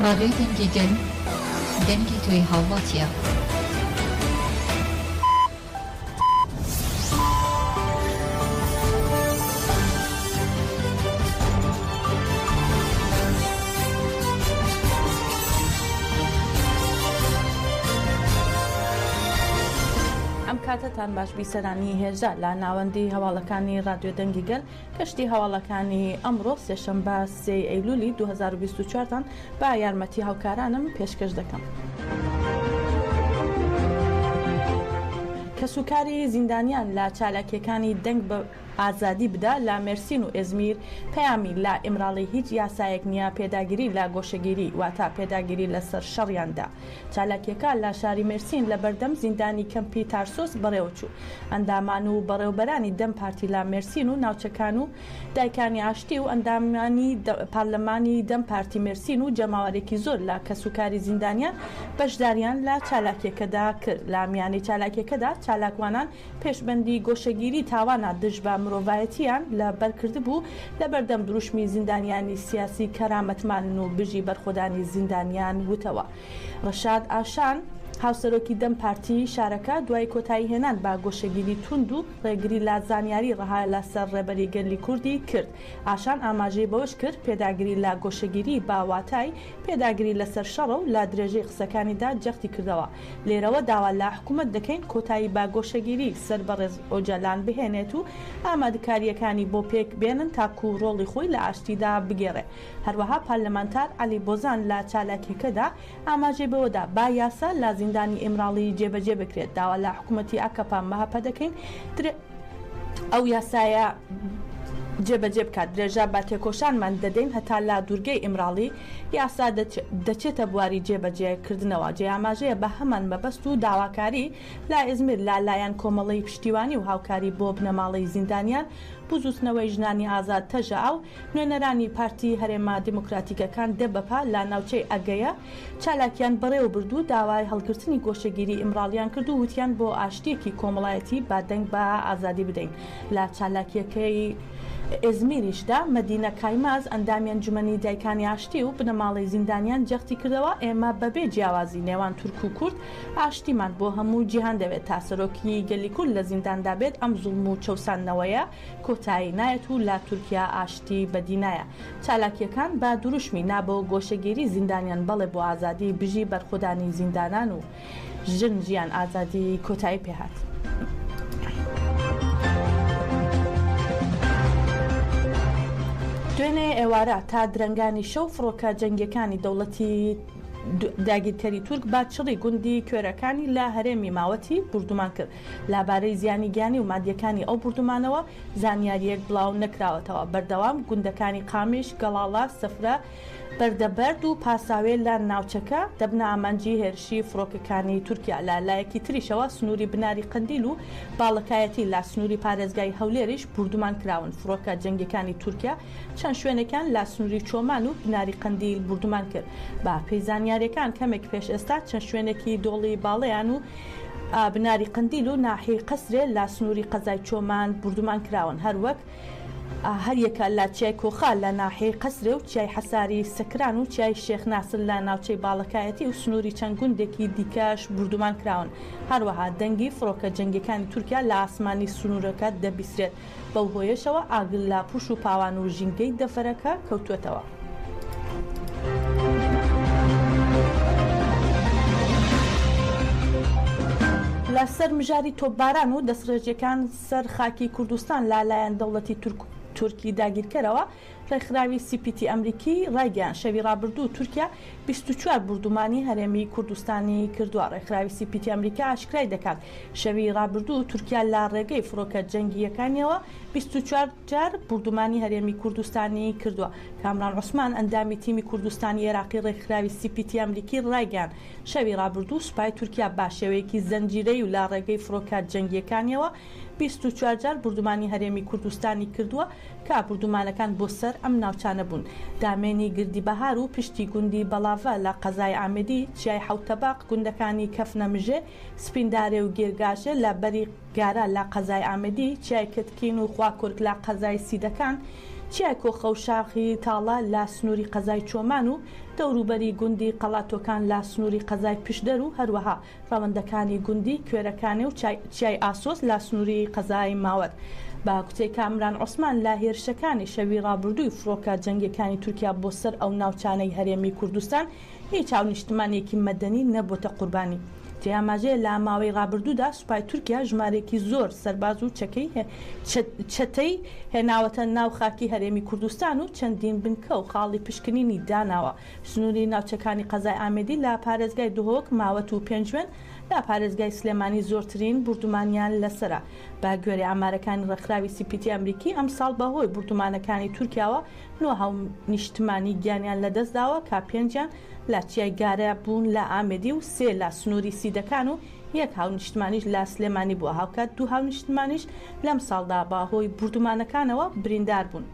راديو دنجيجل دنجي توي هاواتيا کاتتان باش بیسەرانی هێرجە لە ناوەندی هەواڵەکانی رادیۆ دەنگیگەل کەشتی هەواڵەکانی ئەمڕۆ سێشەمبە 3 ئەیلولی 2024 با یارمەتی هاوکارانم پێشکەش دەکەم. کەسوکاری زیندانیان لە چالاکیەکانی دەنگ بە ئازادی بدا لە مێرسین و ئێزمیر پەیامی لە ئیمراڵی هیچ یاسایەک نییە پێداگیری لە گۆشەگیری واتە پێداگیری لەسەر شەڕیاندا. چالاکیەکە لە شاری مێرسین لە بەردەم زیندانی کەمپی تارسۆس بەڕێوەچوو. ئەندامان و بەڕێوبەرانی دەم پارتی لە مێرسین و ناوچەکان و دایکانی ئاشتی و ئەندامانی پارلەمانی دەم پارتی مێرسین و جەماوەرێکی زۆر لە کەسوکاری زیندانیان بەشداریان لە چالاکیەکەدا کرد. لە میانی چالاکیەکەدا چالاکوانان پێشبەندی گۆشەگیری تاوانە دژ بە مرۆڤایەتیان لە بەرکرد بوو لە بەردەم دروشمی زیندانیانی سیاسی کەرامەتمان و بژی بەرخۆدانی زیندانیان وتەوە. ڕەشاد ئاشان هاوسەرۆکی دەم پارتی شارەکە دوای کۆتایی هێنان با گۆشەگیری توند و ڕێگری لا زانیاری ڕەها لەسەر ڕێبەری گەلی کوردی کرد. ئاشان ئاماژەی بەوەش کرد پێداگیری لە گۆشەگیری باواتای پێداگیری لەسەر شەڕە و لە درێژەی قسەکانیدا جەختی کردەوە. لێرەوە داوا لە حکوومەت دەکەین کۆتایی با گۆشەگیری سەر بەڕێز ئۆجەلان بهێنێت و ئامادەکاریەکانی بۆ پێک بێنن تاکو و ڕۆڵی خۆی لە ئاشتیدا بگێڕێ. هەروەها پارلەمانتار عەلی بۆزان لە چالاکیەکەدا ئاماژەی بەوەدا با یاسا لە زیندانی ئیمراڵی جێبەجێ بکرێت. داوا لە حکوومەتی ئاکەپا مەهەپە دەکەین ئەو یاسایە جێبەجێ بکات. درێژە با تێکۆشانمان دەدەین هەتا لا دوورگەی ئیمراڵی یاسا دەچێتە بواری جێبەجێکردنەوە. جێئاماژەیە بە هەمان مەبەست و داواکاری لا ئێزمیر لالایەن کۆمەڵی پشتیوانی و هاوکاری بۆ بنەماڵی زیندانیان بزوتنەوەی ژنانی ئازاد تەژە ئەو نوێنەرانی پارتی هەرێما دیموکراتیکەکان دەبەپا لە ناوچەی ئەگەیە چالاکیان بەڕێوە بردو داوای هەڵگرتنی گۆشەگیری ئیمراڵیان کرد و وتیان بۆ ئاشتیەکی کۆمەڵایەتی با دەنگ بە ئازادی بدەین. لە چالاکیەکەی ئێزمیریشدا مەدینە کایماز ئەندامی ئەنجومەنی دایکانی ئاشتی و بنەماڵی زیندانیان جەختی کردەوە ئێمە بەبێ جیاوازی نێوان تورک و کورد ئاشتیمان بۆ هەموو جیهان دەوێت تا سەرۆکی گەلی کورد لە زینداندا بێت. ئەم زوڵم و چەوسانەوەیە کۆتایی نایەت و لا تورکیا ئاشتی بەدینایە. چالاکیەکان بە دروشمی نابۆ گۆشەگیری زیندانیان بەڵێ بۆ ئازادی بژی بەرخۆدانی زیندانان و ژن ژیان ئازادی کۆتایی پێهات. دوێنێ ئێوارە تا درەنگانی شەو فڕۆکە جەنگیەکانی دەوڵەتی داگیرکەری تورک با چڕی گوندی کوێرەکانی لە هەرێمی ماوەتی بردومان کرد. لەبارەی زیانی گیانی و مادیەکانی ئەو بردومانەوە زانیاریەک بڵاو نەکراوەتەوە. بەردەوام گوندەکانی قامیش، گەڵاڵا، سەفرە، بەردەبەرد و پاساوێ لە ناوچەکە دەبنە ئامانجی هێرشی فڕۆکەکانی تورکیا. لە لایەکی تریشەوە سنووری بناری قندیل و باڵەکایەتی لە سنووری پارێزگای هەولێریش بردومان کراون. فڕۆکە جەنگیەکانی تورکیا چەند شوێنەکان لە سنووری چۆمان و بناری قندیل بردومان کرد. با پێیزانیاریەکان کەمێک پێش ئێستا چەند شوێنێکی دۆڵی باڵەیان و بناری قندیل و ناحی قەسرێ لە سنووری قەزای چۆمان بردومان کراون. هەروەک هەر یەکە لە چیای کۆخا لە ناحی قەسرێ و چیای حەساری سەکران و چیای شێخ ناسر لە ناوچەی باڵەکایەتی و سنووری چەند گوندێکی دیکەش بردومان کراون. هەروەها دەنگی فڕۆکە جەنگیەکانی تورکیا لە ئاسمانی سنوورەکە دەبیسترێت. بەو هۆیەشەوە ئاگر لە پوش و پاوان و ژینگەی دەفەرەکە کەوتوێتەوە. لە سەر مژاری تۆپباران و دەستڕێژیەکان سەر خاکی کوردستان لالایەن دەوڵەتی تورکی داگیرکەرەوە ڕێکخراوی CPT ئەمریکی ڕایگەیان. شەوی ڕابردوو تورکیا 24 بردومانی هەرێمی کوردستانی کردووە. ڕێکخراوی CPT ئەمریکا ئاشکرای دەکات شەوی ڕابردوو تورکیا لە ڕێگەی فڕۆکە جەنگیەکانیەوە 24 جار بردومانی هەرێمی کوردستانی کردووە. کامران عوسمان ئەندامی تیمی کوردستانی عێراقی ڕێکخراوی CPT ئەمریکی ڕایگەیان شەوی ڕابردوو سوپای تورکیا با شێوەیەکی زەنجیرەی و لە ڕێگەی فڕۆکە جەنگیەکانیەوە 24 جار بردومانی هەرێمی کوردستانی کردووە کە بردومانەکان بۆ سەر ئەم ناوچانە بوون. دامێنی گردی بەهار و پشتی گوندی بەڵاڤە لە قەزای ئامێدی، چیای حوتەباق، گوندەکانی کەفنەمژێ، سپیندارێ و گێرگاژە لە بەری گارە لە قەزای ئامێدی، چیای کتکین و خواکورک لە قەزای سیدەکان، چیای کۆخە و شاخی تاڵە لە سنووری قەزای چۆمان و دەوروبەری گوندی قەڵاتۆکان لە سنووری قەزای پشدەر و هەروەها ڕەوەندەکانی گوندی کوێرەکانی و چیای ئاسۆس لە سنووری قەزای ماوەت. با کوتەی کامران عوسمان لە هێرشەکانی شەوی ڕابردووی فڕۆکە جەنگیەکانی تورکیا بۆ سەر ئەو ناوچانەی هەرێمی کوردستان هیچ چاونیشتمانێکی مەدەنی نەبووتە قوربانی. جیاماژەیە لە ماوەی ڕابردوودا سوپای تورکیا ژمارێکی زۆر سەرباز و چەتەی هێناوەتە ناو خاکی هەرێمی کوردستان و چەندین بنکە و خاڵی پشکنینی داناوە. سنووری ناوچەکانی قەزای ئامێدی لە پارێزگای دهۆک ماوەت و پێنجوێن لە پارێزگای سلێمانی زۆرترین بردومانیان لەسرە. با گوێرە ئامارەکانی ڕێکخراوی سیپیتی ئەمریکی ئەم ساڵ بەهۆی بردومانەکانی تورکیاوە 9 نیشتمانی گیانیان لەدەستداوە کا 5یان لە چیای گارە بوون لە ئامێدی و 3 لە سنووری سیدەکان و 1 هاونیشتمانیش لە سلێمانی بووە هاوکات 2 هاونیشتمانیش لەم ساڵدا بەهۆی بردومانەکانەوە بریندار بوون.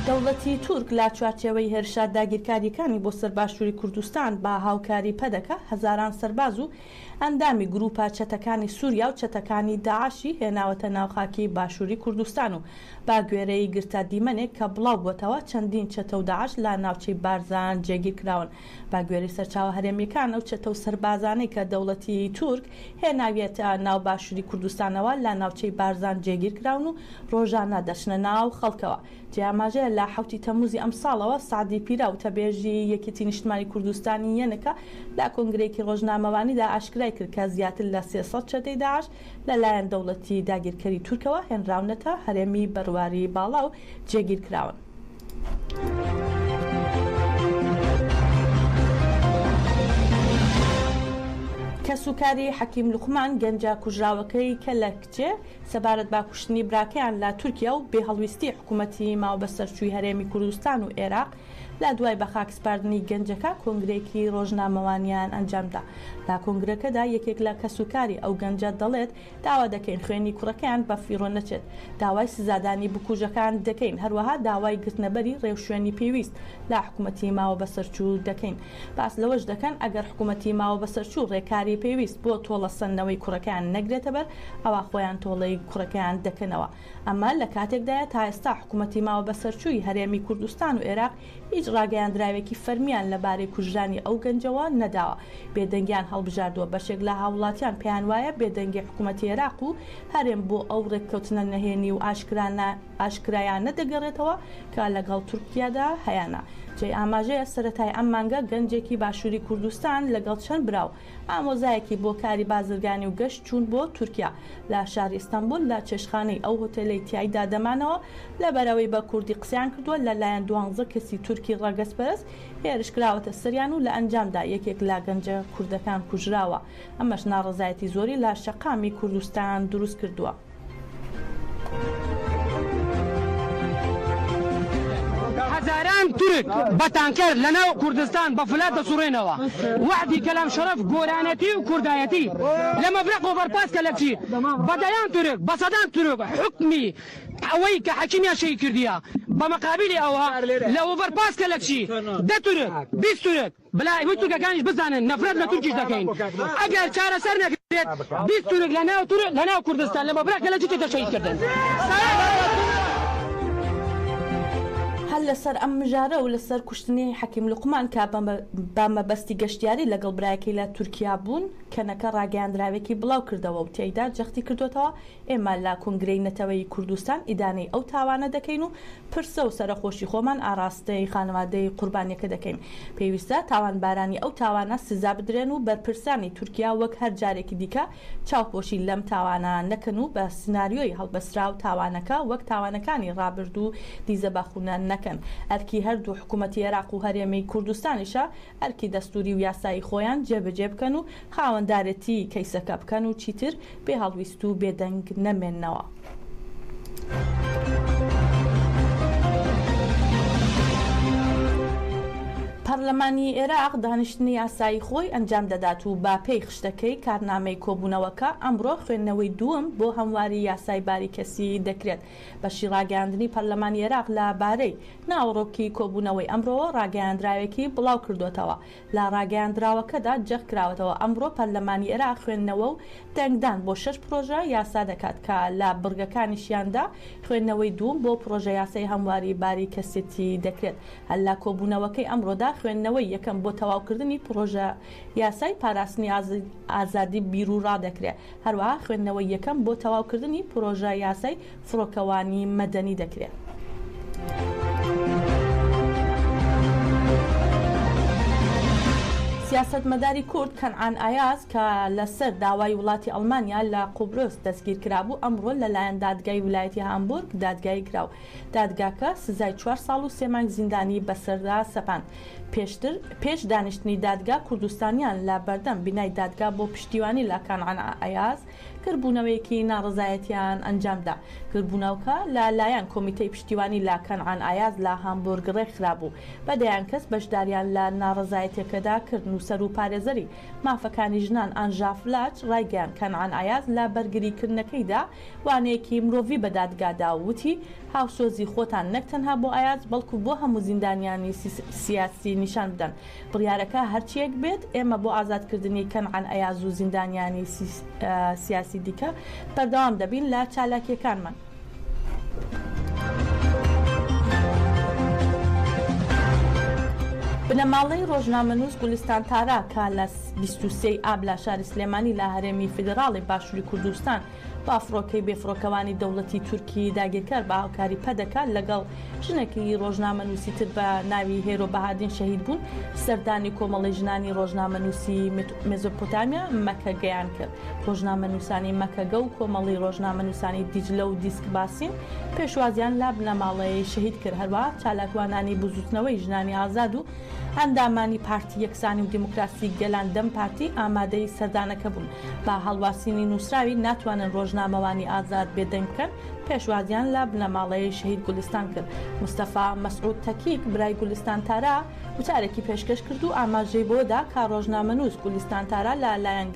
دەوڵەتی تورک لا چوارچێوەی هێرشا داگیرکاریەکانی بۆ سەرباشووری کوردستان با هاوکاری پەدەکە هەزاران سەرباز و ئەندامی گروپە چەتەکانی سووریا و چەتەکانی داعشی هێناوەتە ناوخاکی باشووری کوردستان و با گوێرەی گرتە دیمەنێک کە بڵاو بووەتەوە چەندین چەتە و داعش لە ناوچەی بارزان جێگیر کراون. با گوێرەی سەرچاوە هەرێمیەکان ئەو چەتە و سەربازانەی کە دەوڵەتی تورک هێناویێتە ناو باشووری کوردستانەوە لە ناوچەی بارزان جێگیر کراون و ڕۆژانە دەچنە ناو خەڵکەوە. جیاماژەیە لە 7 تەموزی ئەم ساڵەوە سعدی پیرا و تەبێژی یەکێتی نیشتمانی کوردستانی یەنەکە لە کۆنگرێکی ڕۆژنامەوانیدا ئاشکرای کرد کە زیاتر لە 300 چەتەی داعش لەلایەن دەوڵەتی داگیرکەری تورکەوە هێنراونەتە هەرێمی بەرواری باڵا و جێگیر کراون. کەسوکاری حەکیم لوقمان گەنجە کوژراوەکەی کە لە کچێ سەبارەت با کوشتنی براکەیان لە تورکیا و بێهەڵویستی حکوومەتی ماوە بەسەرچووی هەرێمی کوردستان و عێراق لە دوای بە خاکسپاردنی گەنجەکە کۆنگرێکی ڕۆژنامەوانیان ئەنجامدا. لا کۆنگرەکەدا یەکێک لە کەسوکاری ئەو گەنجە دەڵێت داوا دەکەین خوێنی کوڕەکەیان بە فیڕۆ نەچێت، داوای سزادانی بکوژەکان دەکەین، هەروەها داوای گرتنەبەری ڕێوشوێنی پێویست لە حکوومەتی ماوە بەسەرچوو دەکەین. باس لەوەش دەکەن ئەگەر حکوومەتی ماوە بەسەرچوو ڕێکاری پێویست بۆ تۆڵە سندنەوەی کوڕەکەیان نەگرێتە بەر ئەوە خۆیان تۆڵەی کوڕەکەیان دەکەنەوە. ئەمە لە کاتێکدایە تا ئێستا حکوومەتی ماوە بەسەرچووی هەرێمی کوردستان و عێراق هیچ ڕاگەیاندراوێکی فەرمیان لەبارەی کوژرانی ئەو گەنجەوە نەداوە. بێدەنگیان هەڵبژاردووە. بەشێک لە هاوڵاتیان پێیان وایە بێدەنگی حکوومەتی عێراق و هەرێم بۆ ئەو ڕێککەوتنە نەهێنی و ئاشکرایان نەدەگەڕێتەوە کە لەگەڵ تورکیادا هەیەە. جێ ئاماژەیە سەرەتای ئەم مانگە گەنجێکی باشووری کوردستان لەگەڵ چەند براو ئامۆزایەکی بۆ کاری بازرگانی و گەشت چوون بۆ تورکیا لە شاری ئیستانبول لە چێشخانەی ئەو هۆتێلەی تیایدا دەمانەوە لەبەرەوەی بە کوردی قسەیان کردووە لەلایەن 12 کەسی تورکی ڕەگەزپەرست هێرشکراوەتە سەریان و لە ئەنجامدا یەکێک لا گەنجە کوردەکان کوژراوە. ئەمەش ناڕەزایەتی زۆری لە شەقامی کوردستان دروست کردووە. هزاران ترک بەتانکەر لەناو کوردستان بە فلات دەسوڕێنەوە. وعدی کەلام شەرەف گۆرانەتی و کوردایەتی لە مەبرەق و بەرپاس کە لە چی بەدەیان تورک بەسەدان تورک حکمی ئەوەی کە حەکیمیان شەی کردیە بە مەقابلی ئەوە لەوە بەرپاس کە لە چی 10 تورک 20 تورک بلا ئەوەی تورکەکانیش بزانن نەفرەت لە تورکیش دەکەین. ئەگەر چارەسەر نەکرێت 20 تورک لەناو کوردستان لە مەبرەق کە لە چی دەشەیدکردن. هەل لەسەر ئەم مژارە و لەسەر کوشتنی حەکیم لوقمان کە بە مەبەستی گەشتیاری لەگەڵ برایەکەی لە تورکیا بوون کەنەکە ڕاگەیاندراوێکی بڵاو کردەوە و تێیدا جەختی کردوێتەوە ئێمە لە کۆنگرەی نەتەوەی کوردستان ئیدانەی ئەو تاوانە دەکەین و پرسە و سەرخۆشی خۆمان ئاراستەی خانەوادەی قوربانیەکە دەکەین. پێویستە تاوانبارانی ئەو تاوانە سزا بدرێن و بەرپرسانی تورکیا وەک هەر جارێکی دیکە چاوپۆشی لەم تاوانە نەکەن و بە سناریۆی هەڵبەسرا و تاوانەکە وەک تاوانەکانی ڕابردوو دیزە بەخونە نەکەن. ئەرکی هەردوو حکوومەتی عێراق و هەرێمی کوردستانیشە ئەرکی دەستوری و یاسایی خۆیان جێبەجێ بکەن و خاوەندارەتی کەیسەکە بکەن و چیتر بێ هەڵویست و بێدەنگ نەمێننەوە. پەرلەمانی عێراق دانیشتنی یاسایی خۆی ئەنجام دەدات و با پێی خشتەکەی کارنامەی کۆبوونەوەکە ئەمڕۆ خوێندنەوەی دووەم بۆ هەمواری یاسای باریکەسی دەکرێت. بەشی ڕاگەاندنی پەرلەمانی عێراق لە بارەی ناوەڕۆکی کۆبوونەوەی ئەمڕۆ ڕاگەیاندراوێکی بڵاو کردوێتەوە. لە ڕاگەیاندراوەکەدا جەخ کراوەتەوە ئەمڕۆ پەرلەمانی عێراق خوێندنەوە و دەنگدان بۆ 6 پرۆژە یاسا دەکات کە لە بڕگەکانیشیاندا خوێندنەوەی دووەم بۆ پرۆژە یاسای هەمواری باریکەسێتی دەکرێت. هەر لە کۆبوونەوەکەی ئەمڕۆدا خوێندنەوەی یەکەم بۆ تەواوکردنی پرۆژە یاسای پاراستنی ئازادی بیرروڕا دەکرێت. هەروەها خوێندنەوەی یەکەم بۆ تەواوکردنی پرۆژە یاسای فڕۆکەوانی مەدەنی دەکرێت. سیاسەتمەداری کورد کەنعان ئایاز کە لەسەر داوای وڵاتی ئەڵمانیا لە قوبرۆس دەستگیر کرابوو ئەمڕۆ لەلایەن دادگای ویلایەتی هامبورگ دادگایی کراو. دادگاکە سزای 4 ساڵ و 3 مانگ زیندانی بەسەردا سەپاند. پێش دانیشتنی دادگا کوردستانیان لە بەردەم بینای دادگا بۆ پشتیوانی لە کەنعان ئایاز کردبوونەوەیەکی ناڕزایەتیان ئەنجامدا. کردبوونەوەکە لەلایەن کۆمیتەی پشتیوانی لە کەنعان ئایاز لە هامبورگ ڕێکخرابوو. بەدەیان کەس بەشداریان لە ناڕزایەتەکەدا کرد و سەر و پارێزەری مافەکانی ژنان ئەنژافلاج ڕایگەیان کەنعان ئایاز لە بەرگریکردنەکەیدا وانەیەکی مرۆڤی بە دادگادا وتی هاوسۆزی خۆتان نەک تەنها بۆ ئایاز بەڵکو بۆ هەموو زیندانیانی سیاسی نیشان بدەن. بڕیارەکە هەرچیەک بێت ئێمە بۆ ئازادکردنی کەنعان ئایاز و زیندانیانی سیاسی دیکە بەردەوام دەبین لە چالاکیەکانمان. بنەماڵەی ڕۆژنامەنووس گولستان تارا کە لە 23 ئاب لە شاری سلێمانی لە هەرێمی فیدراڵی باشووری کوردستان با فڕۆکەی بێفڕۆکەوانی دەوڵەتی تورکی داگیرکار بە هاوکاری پەدەکات لەگەڵ ژنێکی ڕۆژنامەنووسی تر بە ناوی هێرۆ بەهادین شەهید بوون. سەردانی کۆمەڵی ژنانی ڕۆژنامەنووسی مێزۆپۆتامیا مەکە گەیان کرد. ڕۆژنامەنووسانی مەکەگە و کۆمەڵی ڕۆژنامەنووسانی دیجلە و دیسک باسین پێشوازیان لا بنەماڵەی شەهید کرد. هەروە چالاکوانانی بزوتنەوەی ژنانی ئازاد و ئەندامانی پارتی یەکسانی و دیموکراسی گەلان دەم پارتی ئامادەی سەردانەکە بوون. با هەڵواسینی نووسراوی ناتوانن ڕۆژنامەوانی ئازاد بێدەنگ بکەن. پێشوازیان لە بنەماڵەی شەهید گولستان کرد. مستەفا مەسعود تەکیک برای گولستان تارا وتارێکی پێشکەش کرد و ئاماژەی بۆدا کا ڕۆژنامەنووس گولستان تارا لە لایەن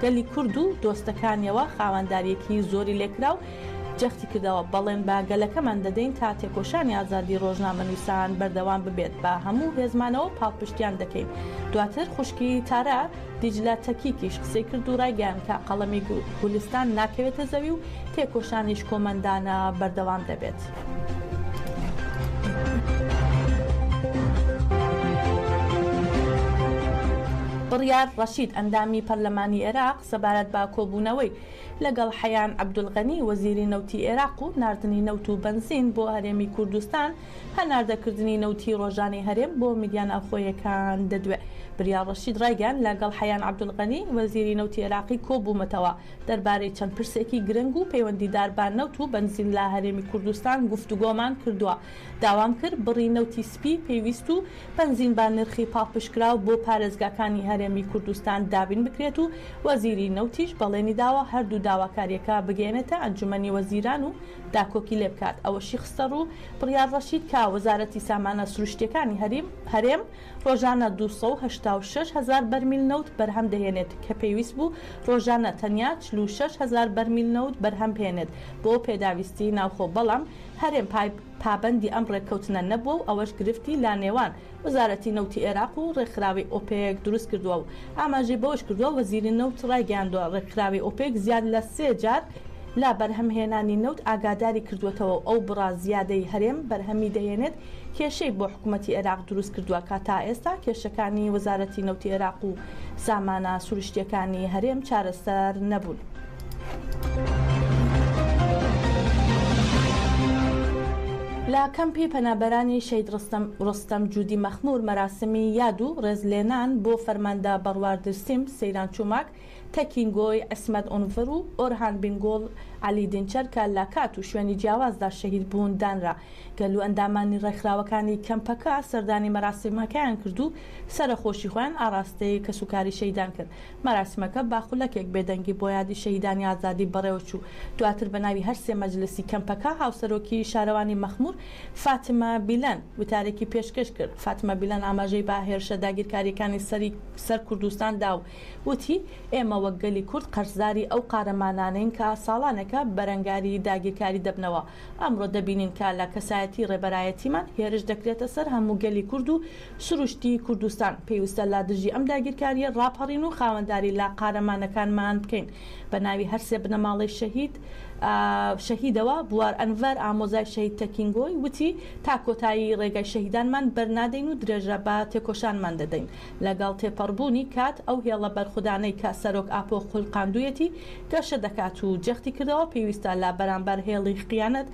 گەلی کورد و دۆستەکانیەوە خاوەنداریەکی زۆری لێکرا و جەختی کردەوە. بەڵێن بە گەلەکەمان دەدەین تا تێکۆشانی ئازادی ڕۆژنامەنووسان بەردەوام ببێت. بە هەموو هێزمانەوە پاڵپشتیان دەکەین. دواتر خوشکی تارا دیجلە تەکیکیش قسەی کرد و ڕایگەیان کە قەڵەمی گولستان ناکەوێتە زەوی و تێکۆشانیش کۆمەندانە بەردەوام دەبێت. بڕیار ڕەشید ئەندامی پەرلەمانی عێراق سەبارەت بە کۆبوونەوەی لەگەڵ حەیان عەبدولغەنی وەزیری نەوتی عێراق و ناردنی نەوت و بەنزین بۆ هەرێمی کوردستان هەناردەکردنی نەوتی ڕۆژانەی هەرێم بۆ میدیان ئەخۆیەکان دەدوێت. بڕیار ڕەشید ڕایگەیاند لەگەڵ حەیان عەبدولغەنی وەزیری نەوتی عێراقی کۆبوومەتەوە دەربارەی چەند پرسێکی گرنگ و پەیوەندیدار بە نەوت و بەنزین لە هەرێمی کوردستان گفتوگۆمان کردووە. داوام کرد بڕی نەوتی سپی پێویست و بەنزین با نرخی پاڵپشتکراو بۆ پارێزگاکانی هەرێمی کوردستان دابین بکرێت و وەزیری نەوتیش بەڵێنی داوە هەردوو داواکاریەکە بگەێنێتە ئەنجومەنی وەزیران و داکۆکی لێ بکات. ئەوەشی خستە ڕوو بڕیار ڕەشید کە وەزارەتی سامانە سروشتیەکانی هەرێم ڕۆژانە 286,000 بەرمیل نەوت بەرهەم دەهێنێت کە پێویست بوو ڕۆژانە تەنیا 46,000 بەرمیل نەوت بەرهەم بهێنێت بۆ پێداویستی ناوخۆ. بەڵام هەرێم پابەندی ئەم ڕێککەوتنە نەبووە و ئەوەش گرفتی لا نێوان وەزارەتی نەوتی عێراق و ڕێکخراوی ئۆپێک دروست کردووە و ئاماژەی بەوەش کردووە وەزیری نەوت ڕایگەیاندووە ڕێکخراوی ئۆپێک زیاد لە 3 جار لا بەرهەمهێنانی نەوت ئاگاداری کردوێتەوە ئەو بڕا زیادەی هەرێم بەرهەمی دەهێنێت کێشەی بۆ حکوومەتی عێراق دروست کردووە کە تا ئێستا کێشەکانی وەزارەتی نەوتی عێراق و سامانە سروشتیەکانی هەرێم چارەسەر نەبوون. لە کەمپی پەنابەرانی شەید ڕستەم جوودی مەخمور مەراسمی یاد و ڕێزلێنان بۆ فەرماندە بەڕواردرسیم سەیران چوماک تەکینگۆی ئەسمەت ئۆنڤەر و ئۆرهان بینگۆڵ علی دینچەر کە لە کات و شوێنی جیاوازدا شەهید بوون دانرا. گەلو ئەندامانی ڕێکخراوەکانی کەمپەکە سەردانی مەراسیمەکەیان کرد و سەرخۆشی خۆیان ئاراستەی کە سوکاری شەیدان کرد. مەراسیمەکە باخولەکێک بێدەنگی بۆ یادی شەهیدانی ئازادی بەڕێوەچوو. دواتر بە ناوی هەر سێ مەجلسی کەمپەکە هاوسەرۆکی شارەوانی مەخمور فاتمە بیلەن وتارێکی پێشکەش کرد. فاتمە بیلەن ئاماژەی با هێرشە داگیرکاریەکانی سەر کوردستان دا و وتی ئێمە وەک گەلی کورد قەرزداری ئەو قارەمانانەین کە ساڵانەکە بەرەنگاری داگیرکاری دەبنەوە. ئەمڕۆ دەبینین کە لە کەسایەتی ڕێبەرایەتیمان هێرش دەکرێتە سەر هەموو گەلی کورد و سروشتی کوردستان. پێویستە لا دژی ئەم داگیرکاریە ڕاپەڕین و خاوەنداری لا قارەمانەکانمان بکەین. بە ناوی هەرسێ بنەماڵی شەهیدەوە بوار ئەنڤەر ئامۆزای شەهید تەکینگۆی وتی تا کۆتایی ڕێگای شەهیدانمان بەرنادەین و درێژە بە تێکۆشانمان دەدەین. لەگەڵ تێپەڕبوونی کات ئەو هێڵە بەرخودانەی کە سەرۆک ئاپۆ خوڵقاندوویەتی گەشە دەکات و جەختی کردەوە پێویستە لا بەرامبەر هێڵی خیانەت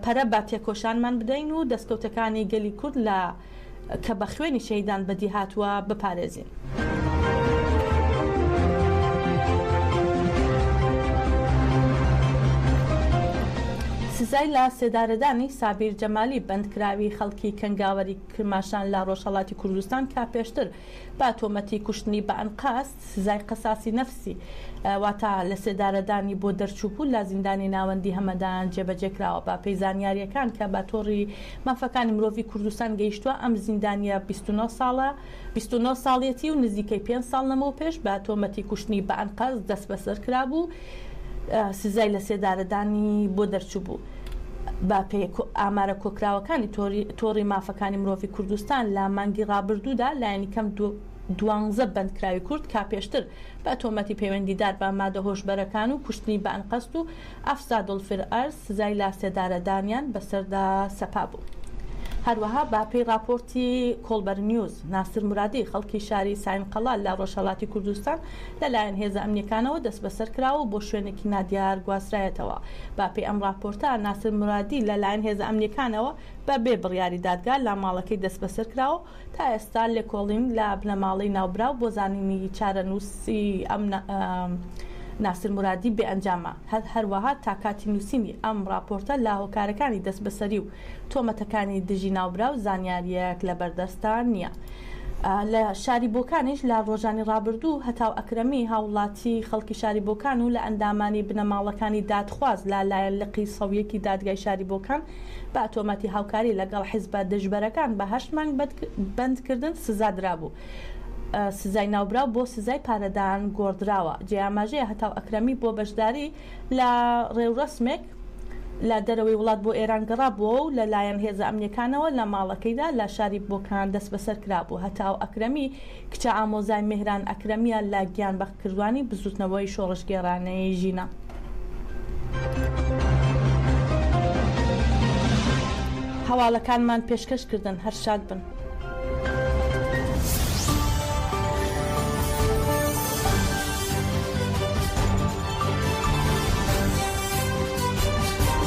پەرە با تێکۆشانمان بدەین و دەستکەوتەکانی گەلی کورد لە کە بە خوێنی شەهیدان بەدی هاتووە بپارێزین. سزای لە سێدارەدانی سابیر جەمالی بەندکراوی خەڵکی کەنگاوەری کرماشان لە ڕۆژهەڵاتی کوردستان کا پێشتر با تۆمەتی کوشتنی بە ئەنقاست سزای قەساسی نەفسی واتە لە سێدارەدانی بۆ دەرچوو بوو لە زیندانی ناوەندی هەمەدان جێبەجێکراوە. بە پێی زانیاریەکان کە بە تۆڕی مافەکانی مرۆڤی کوردستان گەیشتووە ئەم زیندانیە 29 ساڵیەتی و نزیکەی 5 ساڵ لەمەوە پێش بە تۆمەتی کوشتنی بە ئەنقاست دەست بەسەر کرابوو. سزای لە سێدارەدانی بۆ دەرچوو بوو. با پێی ئامارە کۆکراوەکانی تۆڕی مافەکانی مرۆڤی کوردستان لە مانگی ڕابردوودا لایەنی کەم 12 بەندکراوی کورد کا پێشتر بە تۆمەتی پەیوەندیدار بە مادە هۆشبەرەکان و کوشتنی بە ئەنقەست و ئەفسادڵ فرئەرز سزای لە سێدارەدانیان بەسەردا سەپا بوو. هەروەها با پێی راپۆرتی کۆڵبەر نیوز ناسر مرادی خەڵکی شاری ساینقەڵا لە ڕۆژهەڵاتی کوردستان لەلایەن هێزە ئەمنیەکانەوە دەست بەسەر کراوە بۆ شوێنێکی نادیار گواسرایەتەوە. با پێی ئەم راپۆرتە ناسر مرادی لەلایەن هێزە ئەمنیەکانەوە بە بێ بڕیاری دادگا لە ماڵەکەی دەست بەسەر کراوە تا ئێستا لێکۆڵین لە بنەماڵی ناوبراو بۆ زانینی چارەنووسی ئەم ناسر مرادی بێ ئەنجامە. هەروەها تاکاتی نووسینی ئەم راپۆرتە لا هۆکارەکانی دەست بەسەری و تۆمەتەکانی دژی ناوبراو زانیاریەک لە بەردەستان نییە. لە شاری بۆکانیش لە ڕۆژانی ڕابردوو هەتاو ئەکرەمی هاوڵاتی خەڵکی شاری بۆکان و لە ئەندامانی بنەماڵەکانی دادخواز لایەن لقی سەویەکی دادگای شاری بۆکان بە تۆمەتی هاوکاری لەگەڵ حیزبە دژبەرەکان بە 8 مانگ بەندکردن سزا درابوو. سزای ناوبراو بۆ سزای پارەدان گۆڕدراوە. جێئاماژەیە هەتاو ئەکرەمی بۆ بەشداری لە ڕێوڕسمێک لە دەرەوەی وڵات بۆ ئێران گەڕابووە و لەلایەن هێزە ئەمنیەکانەوە لە ماڵەکەیدا لە شاری بۆکان دەست بەسەر کرابوو. هەتاو ئەکرەمی کچە ئامۆزای میهران ئەکرەمیە لە گیانبەختکردوانی بزوتنەوەی شۆڕشگێڕانەی ژینە. هەواڵەکانمان پێشکەش کردن هەر شاد بن.